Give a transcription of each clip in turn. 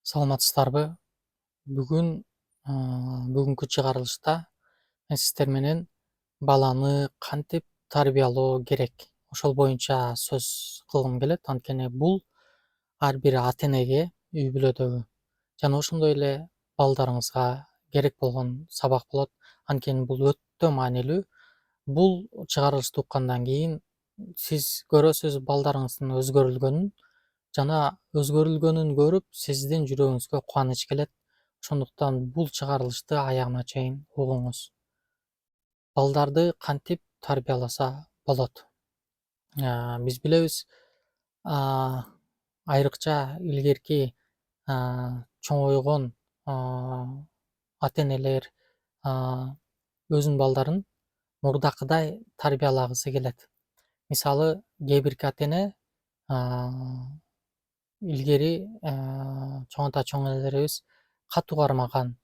Саламатсыздарбы? Бүгүн бүгүнкү чыгарылышта мен сиздер менен баланы кантип тарбиялоо керек ошол боюнча сөз кылгым келет. Анткени бул ар бир ата энеге үй бүлөдөгү жана ошондой эле балдарыңызга керек болгон сабак болот. Анткени бул өтө маанилүү. Бул чыгарылышты уккандан кийин сиз көрөсүз балдарыңыздын өзгөрүлгөнүн жана өзгөрүлгөнүн көрүп сиздин жүрөгүңүзгө кубаныч келет. Ошондуктан бул чыгарылышты аягына чейин угуңуз. Балдарды кантип тарбияласа болот? Биз билебиз, айрыкча илгерки чоңойгон ата энелер өзүнүн балдарын мурдакыдай тарбиялагысы келет. Мисалы, кээ бирки ата эне илгери чоң ата чоң энелерибиз катуу кармаган,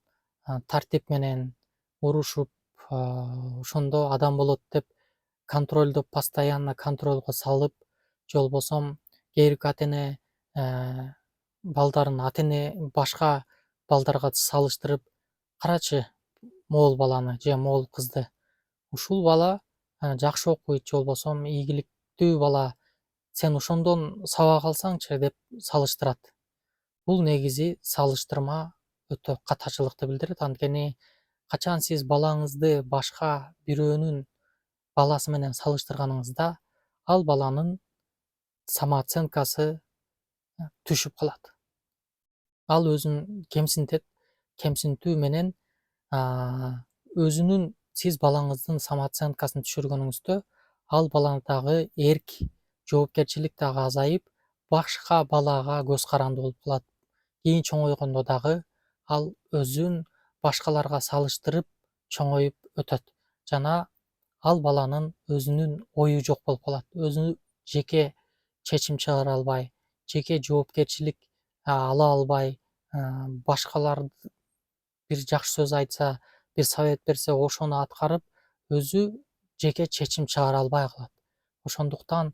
тартип менен урушуп, ошондо адам болот деп контролдоп, постоянно контролго салып, же болбосо кээ бирки ата эне балдарын башка балдарга салыштырып, карачы могул баланы же могул кызды, ушул бала жакшы окуйт же болбосо ийгиликтүү бала, сен ошондон сабак алсаңчы деп салыштырат. Бул негизи салыштырма өтө катачылыкты билдирет. Анткени качан сиз балаңызды башка бирөөнүн баласы менен салыштырганыңызда, ал баланын самооценкасы түшүп калат. Ал өзүн кемсинтет. Кемсинтүү менен өзүнүн сиз балаңыздын самооценкасын түшүргөнүңүздө ал баладагы эрк, жоопкерчилик дагы азайып, башка балага көз каранды болуп калат. Кийин чоңойгондо дагы ал өзүн башкаларга салыштырып чоңоюп өтөт жана ал баланын өзүнүн ою жок болуп калат. Өзү жеке чечим чыгара албай, жеке жоопкерчилик ала албай, башкалар бир жакшы сөз айтса, бир совет берсе, ошону аткарып, өзү жеке чечим чыгара албай калат. Ошондуктан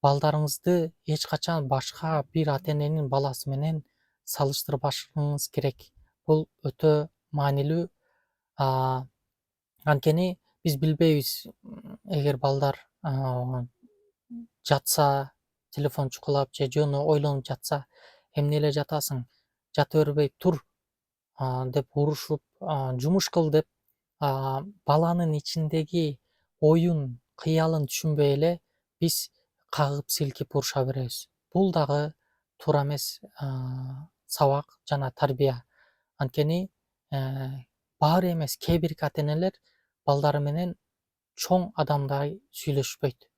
балдарыңызды эч качан башка бир ата эненин баласы менен салыштырбашыңыз керек. Бул өтө маанилүү. Анткени биз билбейбиз, эгер балдар жатса, телефон чукулап же жөн ойлонуп жатса, эмне эле жатасың, жата бербей тур деп урушуп, жумуш кыл деп баланын ичиндеги оюн, кыялын түшүнбөй эле биз кагып силкип уруша беребиз. Бул дагы туура эмес сабак жана тарбия. Анткени баары эмес, кээ бирки ата энелер балдары менен чоң адамдай сүйлөшпөйт.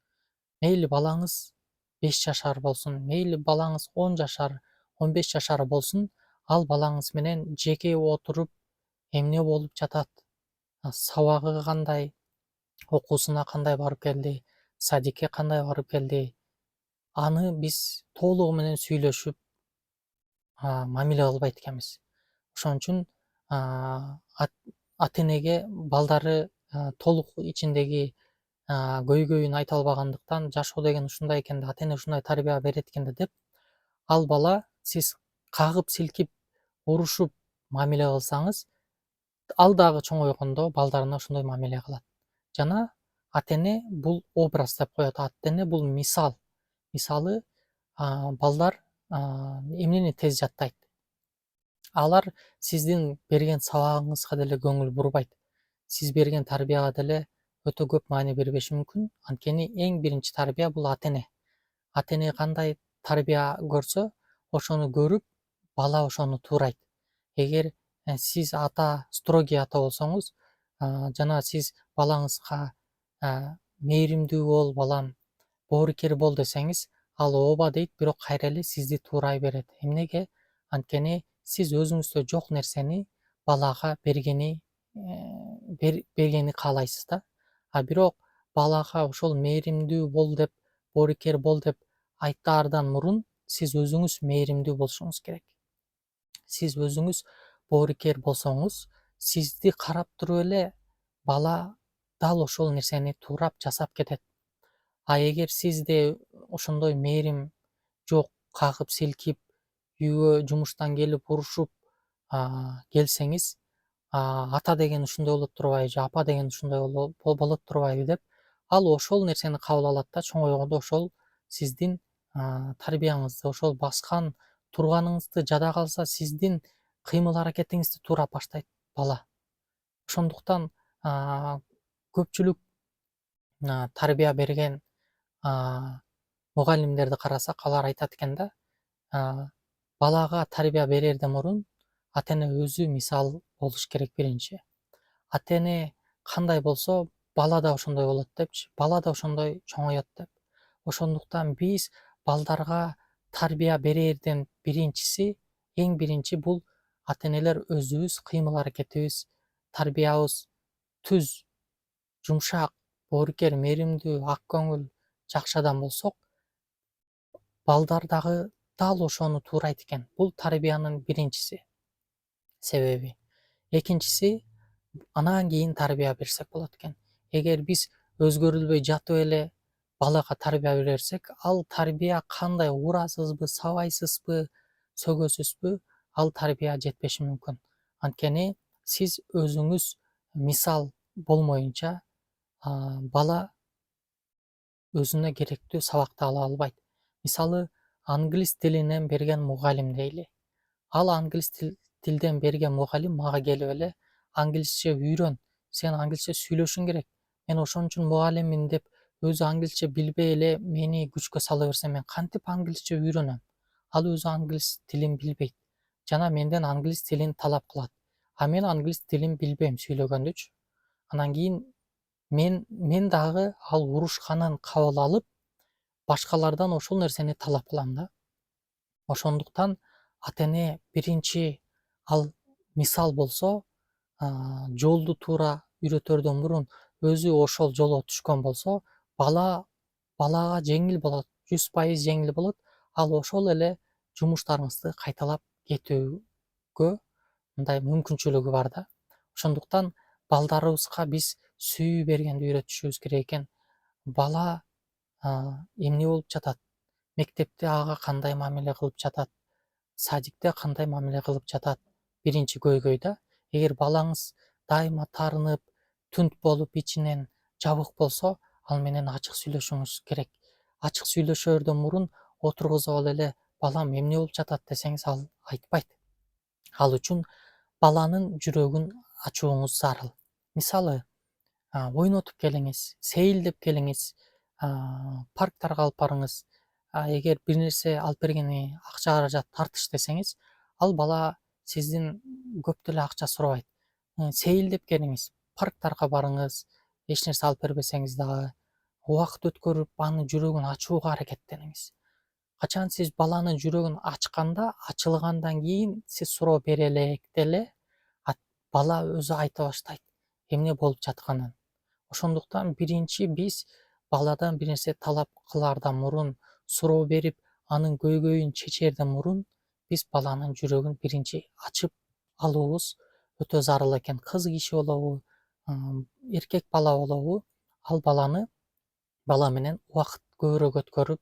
Мейли балаңыз 5 жашар болсун, мейли балаңыз 10 жашар, 15 жашар болсун, ал балаңыз менен жеке отуруп, эмне болуп жатат, сабагы кандай, окуусуна кандай барып келди, садикке кандай барып келди, аны биз толугу менен сүйлөшүп мамиле кылбайт экенбиз. Ошон үчүн ата энеге балдары толук ичиндеги көйгөйүн айта албагандыктан, жашоо деген ушундай экен да, ата эне ушундай тарбия берет экен да деп, ал бала сиз кагып силкип урушуп мамиле кылсаңыз, ал дагы чоңойгондо балдарына ошондой мамиле кылат. Жана ата эне бул образ деп коет. Ата эне бул мисал. Мисалы, балдар эмнени тез жаттайт? Алар сиздин берген сабагыңызга деле көңүл бурбайт. Сиз берген тарбияга деле өтө көп маани бербеши мүмкүн. Анткени эң биринчи тарбия бул ата эне. Ата эне кандай тарбия көрсө, ошону көрүп, бала ошону туурайт. Эгер сиз строгий ата болсоңуз, жана сиз балаңызга мээримдүү бол балам, боорукер бол десеңиз, ал ооба дейт, бирок кайра эле сизди туурай берет. Эмнеге? Анткени сиз өзүңүздө жок нерсени балага бергени каалайсыз да. Бирок балага ошол мээримдүү бол деп, боорукер бол деп айтаардан мурун сиз өзүңүз мээримдүү болушуңуз керек. Сиз өзүңүз боорукер болсоңуз, сизди карап туруп эле бала дал ошол нерсени туурап жасап кетет. Эгер сизде ошондой мээрим жок, кагып силкип, үйгө жумуштан келип урушуп келсеңиз, ата деген ушундай болот турбайбы же апа деген ушундай болот турбайбы деп, ал ошол нерсени кабыл алат да чоңойгондо ошол сиздин тарбияңызды, ошол баскан турганыңызды жада калса сиздин кыймыл аракетиңизди туурап баштайт бала. Ошондуктан көпчүлүк тарбия берген мугалимдерди карасак, алар айтат экен да, балага тарбия берерден мурун ата эне өзү мисал болуш керек биринчи. Ата эне кандай болсо, бала да ошондой болот депчи, бала да ошондой чоңоет деп. Ошондуктан биз балдарга тарбия берерден эң биринчи бул ата энелер өзүбүз кыймыл аракетибиз, тарбиябыз түз, жумшак, боорукер, мээримдүү, ак көңүл, жакшы адам болсок, балдар дагы дал ошону туурайт экен. Бул тарбиянын биринчиси себеби. Экинчиси, анан кийин тарбия берсек болот экен. Эгер биз өзгөрүлбөй жатып эле балага тарбия берсек, ал тарбия кандай урасызбы, сабайсызбы, сөгөсүзбү, ал тарбия жетпеши мүмкүн. Анткени сиз өзүңүз мисал болмоюнча, бала өзүнө керектүү сабакты ала албайт. Мисалы, англис тилинен берген мугалим дейли. Ал англис тилден берген мугалим мага келип эле англисче үйрөн, сен англисче сүйлөшүң керек, мен ошон үчүн мугалиммин деп өзү англисче билбей эле мени күчкө сала берсе, мен кантип англисче үйрөнөм? Ал өзү англис тилин билбейт жана менден англис тилин талап кылат. Мен англис тилин билбейм сүйлөгөндүчү. Анан кийин мен дагы ал урушканын кабыл алып, башкалардан ошол нерсени талап кылам да. Ошондуктан ата эне биринчи ал мисал болсо, жолду туура үйрөтөрдөн мурун өзү ошол жолго түшкөн болсо, балага жеңил болот, 100% жеңил болот. Ал ошол эле жумуштарыңызды кайталап кетүүгө мындай мүмкүнчүлүгү бар да. Ошондуктан балдарыбызга биз сүйүү бергенди үйрөтүшүбүз керек экен. Бала эмне болуп жатат, мектепте ага кандай мамиле кылып жатат, садикте кандай мамиле кылып жатат, биринчи көйгөй да. Эгер балаңыз дайыма таарынып, түнт болуп, ичинен жабык болсо, ал менен ачык сүйлөшүңүз керек. Ачык сүйлөшөрдөн мурун отургузуп алып эле, балам эмне болуп жатат десеңиз, ал айтпайт. Ал үчүн баланын жүрөгүн ачууңуз зарыл. Мисалы, ойнотуп келиңиз, сейилдеп келиңиз, парктарга алып барыңыз. Эгер бир нерсе алып бергени акча каражат тартыш десеңиз, ал бала сиздин көп деле акча сурабайт. Сейилдеп келиңиз, парктарга барыңыз, эч нерсе алып бербесеңиз дагы, убакыт өткөрүп, анын жүрөгүн ачууга аракеттениңиз. Качан сиз баланын жүрөгүн ачканда, ачылгандан кийин сиз суроо бере элек деле, бала өзү айта баштайт эмне болуп жатканын. Ошондуктан биринчи биз баладан бир нерсе талап кылаардан мурун, суроо берип, анын көйгөйүн чечерден мурун, биз баланын жүрөгүн биринчи ачып алуубуз өтө зарыл экен. Кыз киши болобу, эркек бала болобу, ал бала менен убакыт көбүрөөк өткөрүп,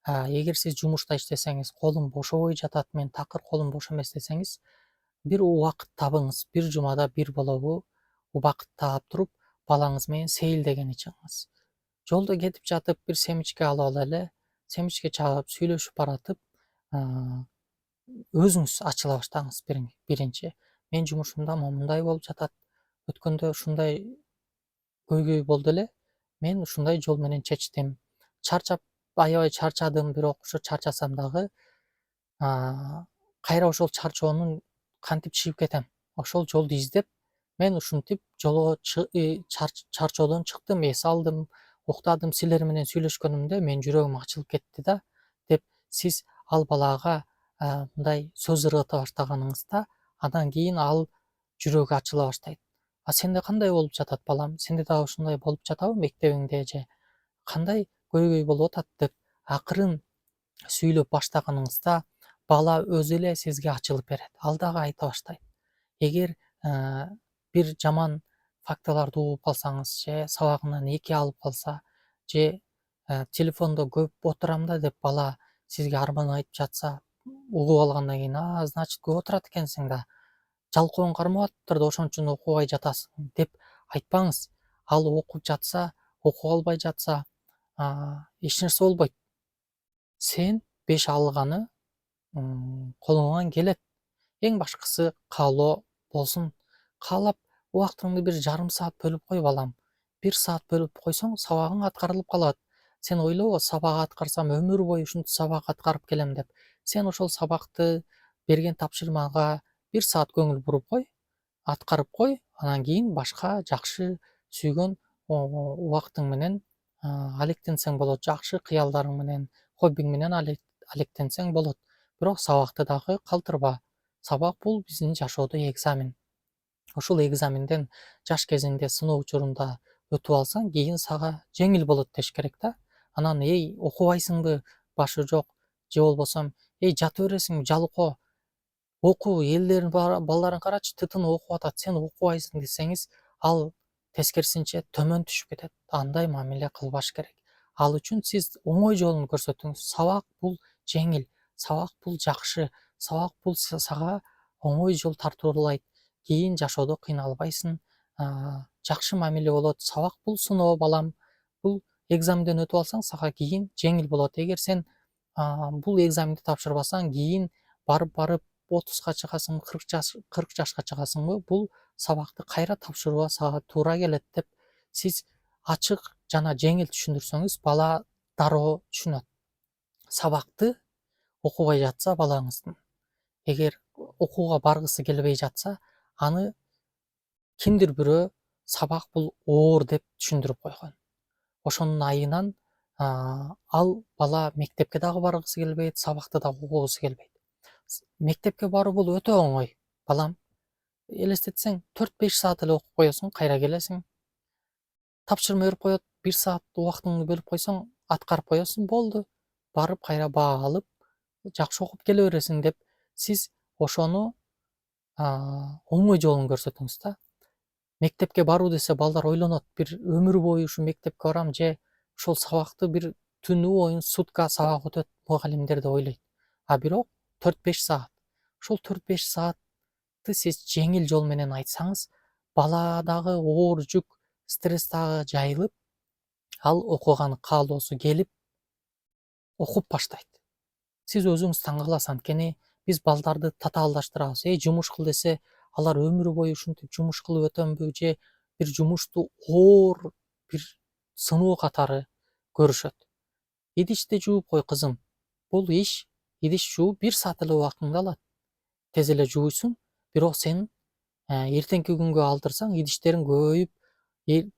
эгер сиз жумушта иштесеңиз, колум бошобой жатат, мен такыр колум бош эмес десеңиз, бир убакыт табыңыз, бир жумада бир болобу убакыт таап туруп, балаңыз менен сейилдегени чыгыңыз. Жолдо кетип жатып, бир семичке алып ала эле, семичке чагып, сүйлөшүп баратып, өзүңүз ачыла баштаңыз биринчи. Мен жумушумда момундай болуп жатат, өткөндө ушундай көйгөй болду эле, мен ушундай жол менен чечтим. Аябай чарчадым, бирок ошо чарчасам дагы, кайра ошол чарчоонун кантип чыгып кетем? Ошол жолду издеп, мен ушинтип жолго чарчоодон чыктым, эс алдым, уктадым, силер менен сүйлөшкөнүмдө менин жүрөгүм ачылып кетти да, деп сиз ал балага мындай сөз ыргыта баштаганыңызда, андан кийин ал жүрөгү ачыла баштайт. Сенде кандай болуп жатат балам? Сенде дагы ушундай болуп жатабы мектебиңде же? Кандай көйгөй болуп атат деп акырын сүйлөп баштаганыңызда, бала өзү эле сизге ачылып берет. Ал дагы айта баштайт. Эгер бир жаман фактыларды угуп калсаңыз, же сабагынан 2 алып калса, же телефондо көп отурам да деп бала сизге арман айтып жатса, угуп алгандан кийин значит көп отурат экенсиң да, жалкооң кармап атыптыр да ошон үчүн окубай жатасың деп айтпаңыз. Ал окуп жатса, окуп албай жатса эч нерсе болбойт. Сен 5 алганы колуңан келет. Эң башкысы каалоо болсун. Каалап убактыңды бир жарым саат бөлүп кой балам. 1 саат бөлүп койсоң сабагың аткарылып калат. Сен ойлобо, сабак аткарсам өмүр бою ушинтип сабак аткарып келем деп. Сен ошол сабакты, берген тапшырмага 1 саат көңүл буруп кой, аткарып кой, анан кийин башка жакшы сүйгөн убактың менен алектенсең болот. Жакшы кыялдарың менен, хоббиң менен алектенсең болот. Бирок сабакты дагы калтырба. Сабак бул биздин жашоодо экзамен. Ушул экзаменден жаш кезиңде сыноо учурунда өтүп алсаң, кийин сага жеңил болот деш керек да. Анан окубайсыңбы, башы жок, же болбосо жата бересиңби, жалкоо, оку, элдердин балдарын карачы, тытынып окуп атат, сен окубайсың десеңиз, ал тескерисинче төмөн түшүп кетет. Андай мамиле кылбаш керек. Ал үчүн сиз оңой жолун көрсөтүңүз. Сабак бул жеңил, сабак бул жакшы, сабак бул сага оңой жол тартуулайт. Кийин жашоодо кыйналбайсың, жакшы мамиле болот. Сабак бул сыноо балам. Бул экзаменден өтүп алсаң, сага кийин жеңил болот. Эгер сен бул экзаменди тапшырбасаң, кийин барып 30га чыгасың, 40 жашка чыгасыңбы, бул сабакты кайра тапшырууга сага туура келет деп сиз ачык жана жеңил түшүндүрсөңүз, бала дароо түшүнөт. Сабакты окубай жатса балаңыздын, эгер окууга баргысы келбей жатса, аны кимдир бирөө сабак бул оор деп түшүндүрүп койгон. Ошонун айынан ал бала мектепке дагы баргысы келбейт, сабакты дагы окугусу келбейт. Мектепке баруу бул өтө оңой. Балам, элестетсең 4-5 саат эле окуп коесуң, кайра келесиң. Тапшырма берип коет, 1 саат убактыңды бөлүп койсоң, аткарып коесуң, болду. Барып кайра баа алып, жакшы окуп келе бересиң деп сиз ошону оңой жолун көрсөтүңүз да. Мектепке баруу десе балдар ойлонот, бир өмүр бою ушу мектепке барам же ушул сабакты бир түнү боюн сутка сабак өтөт мугалимдер деп ойлойт. Бирок 4-5 саат. Ошол 4-5 саатты сиз жеңил жол менен айтсаңыз, баладагы оор жүк, стресс дагы жайылып, ал окуганы каалоосу келип, окуп баштайт. Сиз өзүңүз таң каласыз, анткени биз балдарды татаалдаштырабыз. Жумуш кыл десе, алар өмүр бою ушинтип жумуш кылып өтөмбү, же бир жумушту оор бир сыноо катары көрүшөт. Идишти жууп кой, кызым. Бул идиш жууп 1 саат эле убактыңды алат. Тез эле жууйсуң, бирок сен эртеңки күнгө алдырсаң, идиштериң көбөйүп,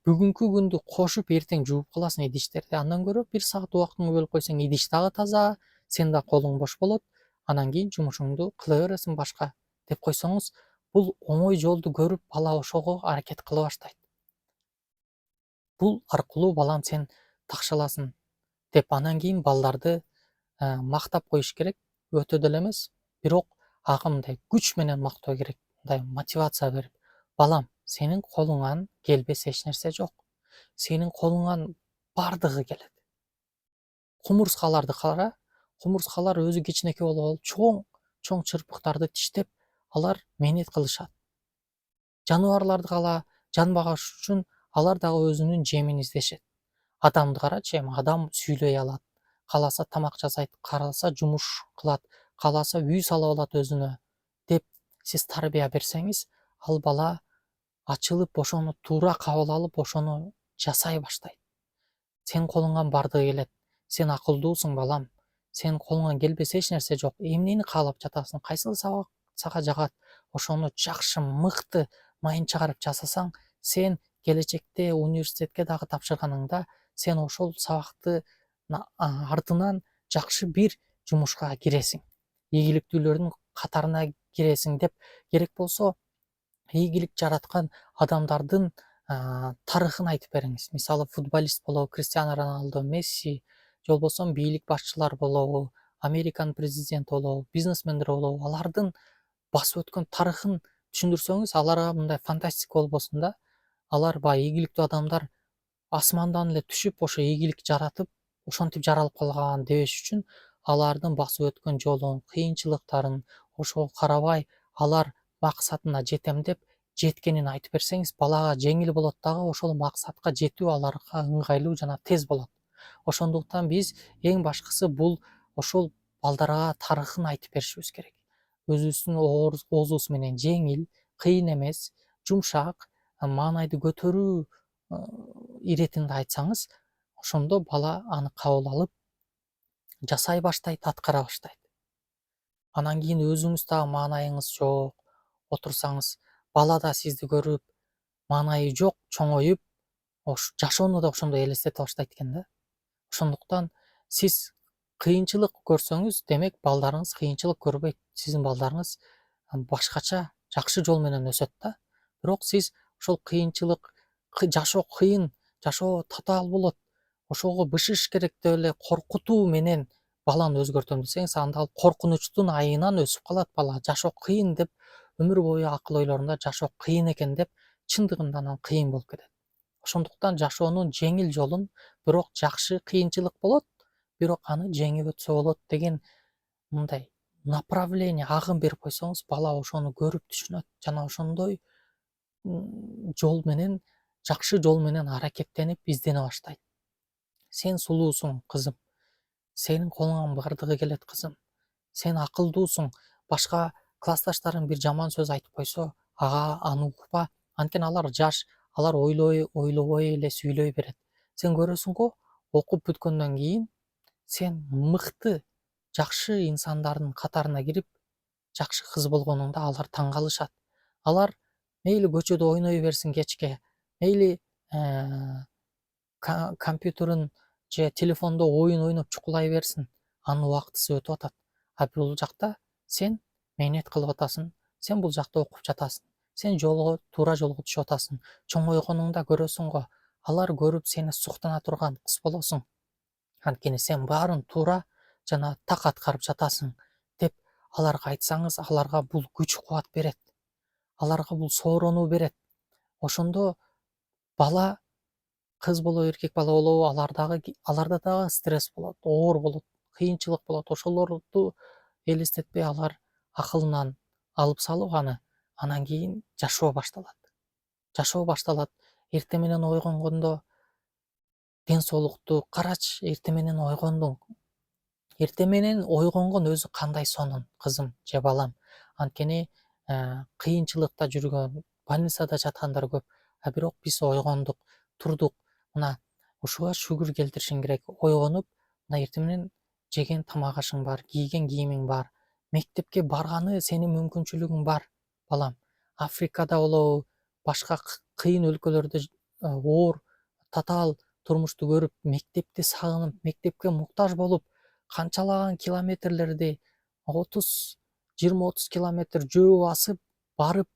бүгүнкү күндү кошуп эртең жууп каласың идиштерди. Андан көрө 1 саат убактыңды бөлүп койсоң, идиш дагы таза, сен да колуң бош болот. Анан кийин жумушуңду кыла бересиң башка деп койсоңуз, бул оңой жолду көрүп, бала ошого аракет кыла баштайт. Бул аркылуу балам сен такшаласың деп анан кийин балдарды мактап коюш керек. Өтө деле эмес, бирок мындай күч менен мактоо керек. Мындай мотивация берип, балам, сенин колуңан келбес эч нерсе жок. Сенин колуңан бардыгы келет. Кумурскаларды кара, кумурскалар өзү кичинекей болуп алып, чоң чырпыктарды тиштеп, алар мээнет кылышат. Жаныбарларды кала, жан багыш үчүн алар дагы өзүнүн жемин издешет. Адамды карачы, адам сүйлөй алат, кааласа тамак жасайт, кааласа жумуш кылат, кааласа үй салып алат өзүнө деп сиз тарбия берсеңиз, ал бала ачылып, ошону туура кабыл алып, ошону жасай баштайт. Сен колуңан бардыгы келет. Сен акылдуусуң, балам. Сен колуңан келбес эч нерсе жок. Эмнени каалап жатасың? Кайсыл сабак сага жагат? Ошону жакшы, мыкты майын чыгарып жасасаң, сен келечекте университетке дагы тапшырганыңда, сен ошол сабакты артынан жакшы бир жумушка киресиң. Ийгиликтүүлөрдүн катарына киресиң деп, керек болсо ийгилик жараткан адамдардын тарыхын айтып бериңиз. Мисалы, футболист болобу, Криштиано Роналдо, Месси, же болбосо бийлик башчылар болобу, Американын президенти болобу, бизнесмендер болобу, алардын басып өткөн тарыхын түшүндүрсөңүз, аларга мындай фантастика болбосун да. Алар баягы ийгиликтүү адамдар асмандан эле түшүп, ошо ийгилик жаратып, ошентип жаралып калган дебеш үчүн, алардын басып өткөн жолун, кыйынчылыктарын, ошого карабай алар максатына жетем деп жеткенин айтып берсеңиз, балага жеңил болот дагы, ошол максатка жетүү аларга ыңгайлуу жана тез болот. Ошондуктан биз эң башкысы бул ошол балдарга тарыхын айтып беришибиз керек. Өзүбүздүн оозубуз менен жеңил, кыйын эмес, жумшак, маанайды көтөрүү иретинде айтсаңыз, ошондо бала аны кабыл алып, жасай баштайт, аткара баштайт. Анан кийин өзүңүз дагы маанайыңыз жок отурсаңыз, бала да сизди көрүп, маанайы жок чоңоюп, жашоону да ошондой элестете баштайт экен да. Ошондуктан сиз кыйынчылык көрсөңүз, демек балдарыңыз кыйынчылык көрбөйт. Сиздин балдарыңыз башкача жакшы жол менен өсөт да. Бирок сиз ошол кыйынчылык, жашоо кыйын, жашоо татаал болот, ошого бышыш керек деп эле коркутуу менен баланы өзгөртөм десеңиз, анда ал коркунучтун айынан өсүп калат бала. Жашоо кыйын деп өмүр бою акыл ойлорунда жашоо кыйын экен деп, чындыгында анан кыйын болуп кетет. Ошондуктан жашоонун жеңил жолун, бирок жакшы кыйынчылык болот, бирок аны жеңип өтсө болот деген мындай направление, агым берип койсоңуз, бала ошону көрүп түшүнөт жана ошондой жол менен, жакшы жол менен аракеттенип издене баштайт. Сен сулуусуң, кызым. Сенин колуңан бардыгы келет, кызым. Сен акылдуусуң. Башка классташтарың бир жаман сөз айтып койсо, ага аны укпа. Анткени алар жаш, алар ойлобой эле сүйлөй берет. Сен көрөсүң го, окуп бүткөндөн кийин сен мыкты, жакшы инсандардын катарына кирип, жакшы кыз болгонуңда алар таң калышат. Алар мейли көчөдө ойной берсин кечке, мейли компьютерин же телефондо оюн ойноп чукулай берсин, анын убактысы өтүп атат. А бул жакта сен мээнет кылып атасың, сен бул жакта окуп жатасың, сен туура жолго түшүп атасың. Чоңойгонуңда көрөсүң го, алар көрүп сени суктана турган кыз болосуң. Анткени сен баарын туура жана так аткарып жатасың деп аларга айтсаңыз, аларга бул күч кубат берет. Аларга бул сооронуу берет. Ошондо бала, кыз болобу, эркек бала болобу, аларда дагы стресс болот, оор болот, кыйынчылык болот. Ошолорду элестетпей алар акылынан алып салып аны, анан кийин жашоо башталат. Жашоо башталат. Эртең менен ойгонгондо ден соолукту карачы, эртең менен ойгондуң. Эртең менен ойгонгон өзү кандай сонун, кызым же балам. Анткени кыйынчылыкта жүргөн, больницада жаткандар көп. А бирок биз ойгондук, турдук. Мына ушуга шүгүр келтиришиң керек. Ойгонуп, мына эртең менен жеген тамак ашың бар, кийген кийимиң бар, мектепке барганы сенин мүмкүнчүлүгүң бар, балам. Африкада болобу, башка кыйын өлкөлөрдө оор, татаал турмушту көрүп, мектепти сагынып, мектепке муктаж болуп, канчалаган километрлерди, 20-30 километр жөө басып барып,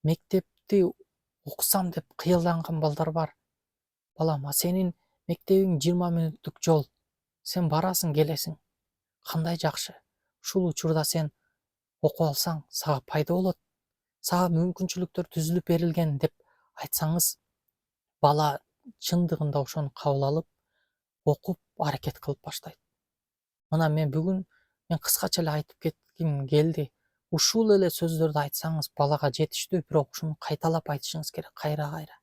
мектепти окусам деп кыялданган балдар бар. Балам, а сенин мектебиң 20 мүнөттүк жол. Сен барасың, келесиң. Кандай жакшы. Ушул учурда сен окуп алсаң, сага пайда болот. Сага мүмкүнчүлүктөр түзүлүп берилген деп айтсаңыз, бала чындыгында ошону кабыл алып, окуп, аракет кылып баштайт. Мына бүгүн мен кыскача эле айтып кетким келди. Ушул эле сөздөрдү айтсаңыз, балага жетиштүү, бирок ушуну кайталап айтышыңыз керек, кайра-кайра.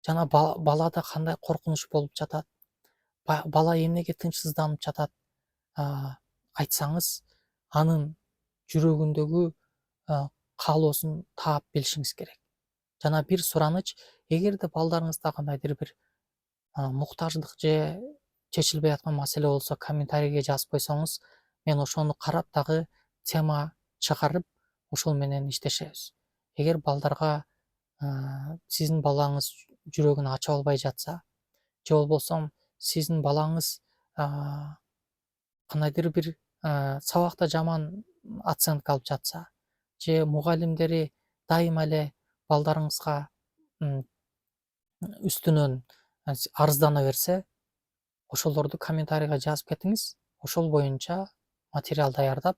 Жана балада кандай коркунуч болуп жатат, бала эмнеге тынчсызданып жатат, айтсаңыз, анын жүрөгүндөгү каалоосун таап билишиңиз керек. Жана бир сураныч, эгерде балдарыңызда кандайдыр бир муктаждык же чечилбей аткан маселе болсо, комментарийге жазып койсоңуз, мен ошону карап дагы тема чыгарып, ошол менен иштешебиз. Эгер балдарга сиздин балаңыз жүрөгүн ача албай жатса, же болбосо сиздин балаңыз кандайдыр бир сабакта жаман оценка алып жатса, же мугалимдери дайыма эле балдарыңызга үстүнөн арыздана берсе, ошолорду комментарийге жазып кетиңиз. Ошол боюнча материал даярдап,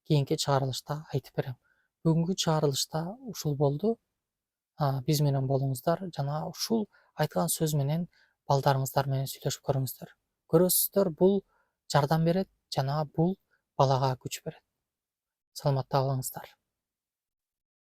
кийинки чыгарылышта айтып берем. Бүгүнкү чыгарылышта ушул болду. Биз менен болуңуздар жана ушул айткан сөз менен балдарыңыздар менен сүйлөшүп көрүңүздөр. Көрөсүздөр, бул жардам берет. жана бул балага күч берет. Саламатта калыңыздар.